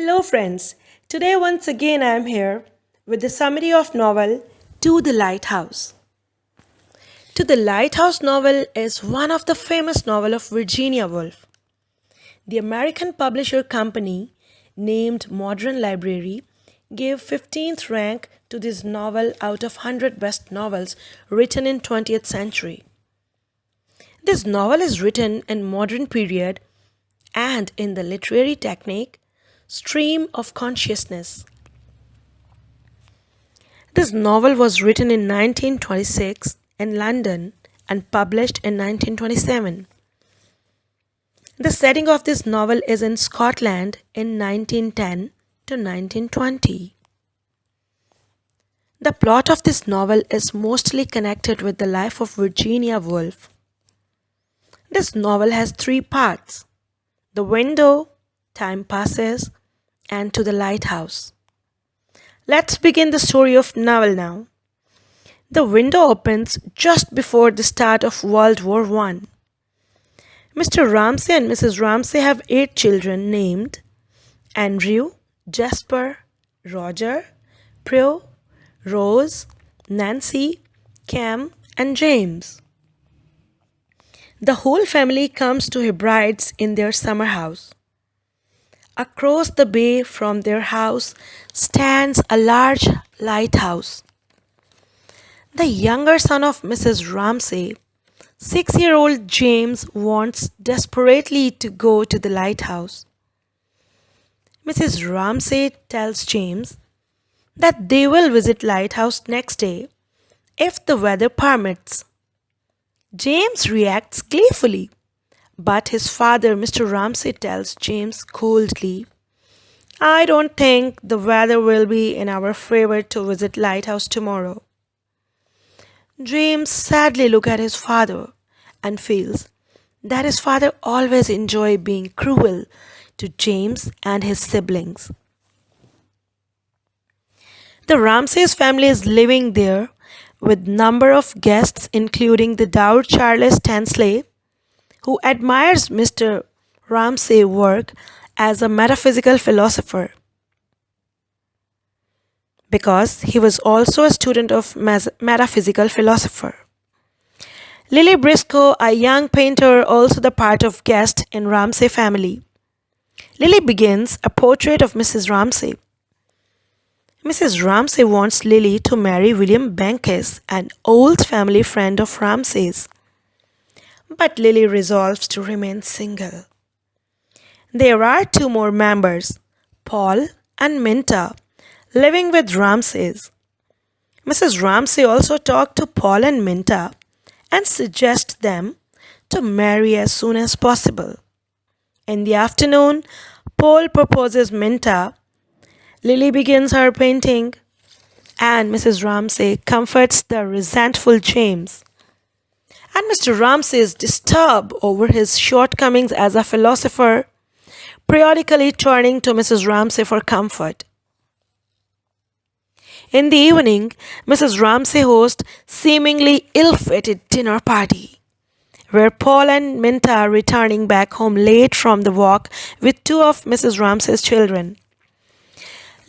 Hello, friends. Today, once again, I am here with the summary of novel To the Lighthouse. To the Lighthouse novel is one of the famous novel of Virginia Woolf. The American publisher company named Modern Library gave 15th rank to this novel out of 100 best novels written in 20th century. This novel is written in modern period and in the literary technique stream of consciousness. This novel was written in 1926 in London and published in 1927. The setting of this novel is in Scotland in 1910 to 1920. The plot of this novel is mostly connected with the life of Virginia Woolf. This novel has three parts: The Window, Time Passes, and To the Lighthouse. Let's begin the story of novel now. The window opens just before the start of World War One. Mr. Ramsay and Mrs. Ramsay have 8 children named Andrew, Jasper, Roger, Prue, Rose, Nancy, Cam, and James. The whole family comes to Hebrides in their summer house. Across the bay from their house stands a large lighthouse. The younger son of Mrs. Ramsay, 6-year-old James, wants desperately to go to the lighthouse. Mrs. Ramsay tells James that they will visit lighthouse next day if the weather permits. James reacts gleefully, but his father, Mr. Ramsay, tells James coldly, "I don't think the weather will be in our favor to visit lighthouse tomorrow." James sadly looks at his father and feels that his father always enjoyed being cruel to James and his siblings. The Ramsays family is living there with number of guests including the Dour Charles Tansley, who admires Mr. Ramsay's work as a metaphysical philosopher because he was also a student of metaphysical philosopher. Lily Briscoe, a young painter, also the part of guest in Ramsay family. Lily begins a portrait of Mrs. Ramsay. Mrs. Ramsay wants Lily to marry William Bankes, an old family friend of Ramsay's. But Lily resolves to remain single. There are 2 more members, Paul and Minta, living with Ramsays. Mrs. Ramsay also talked to Paul and Minta and suggests them to marry as soon as possible. In the afternoon, Paul proposes Minta. Lily begins her painting, and Mrs. Ramsay comforts the resentful James. And Mr. Ramsay is disturbed over his shortcomings as a philosopher, periodically turning to Mrs. Ramsay for comfort. In the evening, Mrs. Ramsay hosts seemingly ill-fated dinner party, where Paul and Minta are returning back home late from the walk with 2 of Mrs. Ramsay's children.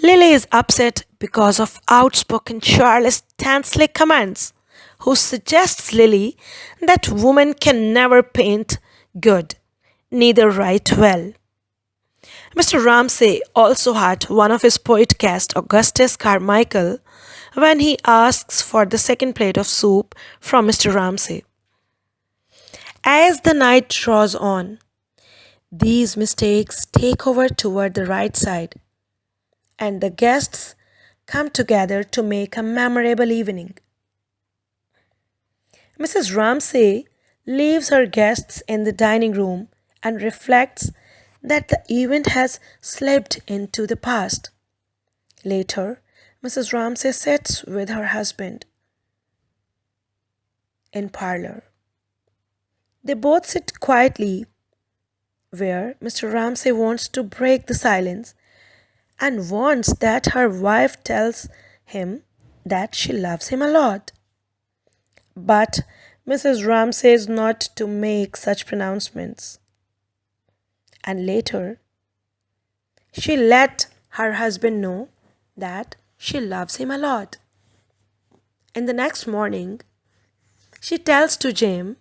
Lily is upset because of outspoken Charles Tansley comments, who suggests Lily that women can never paint good, neither write well. Mr. Ramsay also had one of his poet cast, Augustus Carmichael, when he asks for the second plate of soup from Mr. Ramsay. As the night draws on, these mistakes take over toward the right side, and the guests come together to make a memorable evening. Mrs. Ramsay leaves her guests in the dining room and reflects that the event has slipped into the past. Later, Mrs. Ramsay sits with her husband in parlor. They both sit quietly, where Mr. Ramsay wants to break the silence and wants that her wife tells him that she loves him a lot. But Mrs. Ramsay is not to make such pronouncements. And later, she let her husband know that she loves him a lot. In the next morning, she tells to James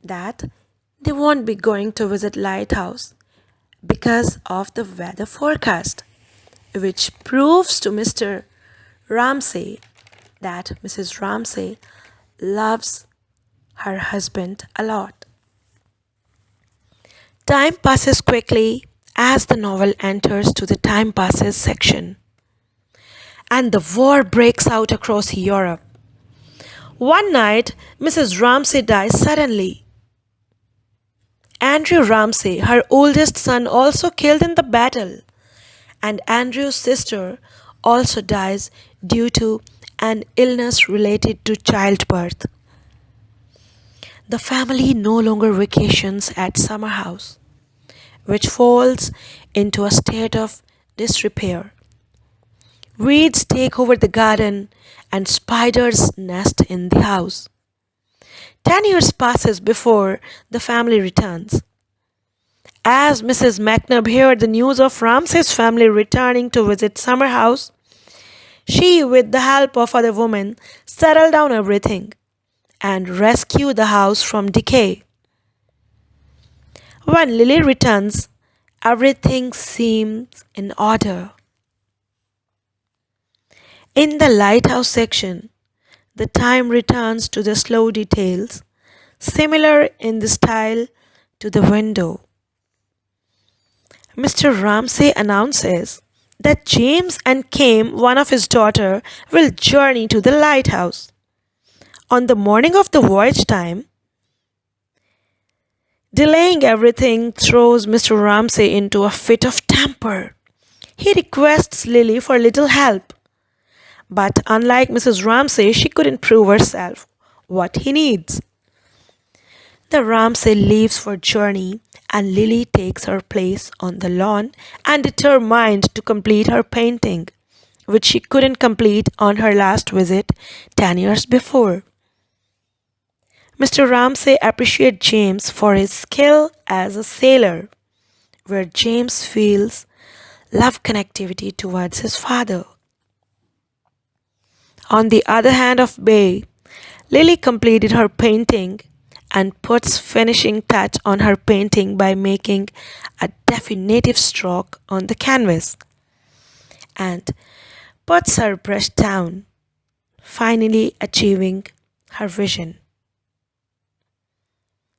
that they won't be going to visit Lighthouse because of the weather forecast, which proves to Mr. Ramsay that Mrs. Ramsay loves her husband a lot. Time passes quickly as the novel enters to the time passes section, and the war breaks out across Europe. One night, Mrs. Ramsay dies suddenly. Andrew Ramsay, her oldest son, also killed in the battle, and Andrew's sister also dies due to an illness related to childbirth. The family no longer vacations at summer house, which falls into a state of disrepair. Weeds take over the garden and spiders nest in the house. 10 years passes before the family returns. As Mrs. McNabb heard the news of Ramsay's family returning to visit summer house, she, with the help of other women, settled down everything and rescue the house from decay. When Lily returns, everything seems in order. In the lighthouse section, the time returns to the slow details, similar in the style to the window. Mr. Ramsay announces that James and Kim, one of his daughter, will journey to the lighthouse. On the morning of the voyage time, delaying everything throws Mr. Ramsay into a fit of temper. He requests Lily for little help. But unlike Mrs. Ramsay, she couldn't prove herself what he needs. The Ramsay leaves for journey and Lily takes her place on the lawn and determined to complete her painting, which she couldn't complete on her last visit 10 years before. Mr. Ramsay appreciates James for his skill as a sailor, where James feels love connectivity towards his father. On the other hand of Bay, Lily completed her painting and puts finishing touch on her painting by making a definitive stroke on the canvas and puts her brush down, finally achieving her vision.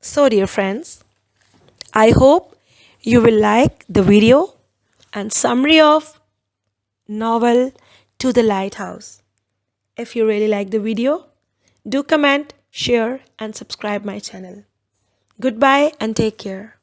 So dear friends, I hope you will like the video and summary of novel To the Lighthouse. If you really like the video, do comment, share and subscribe my channel. Goodbye and take care.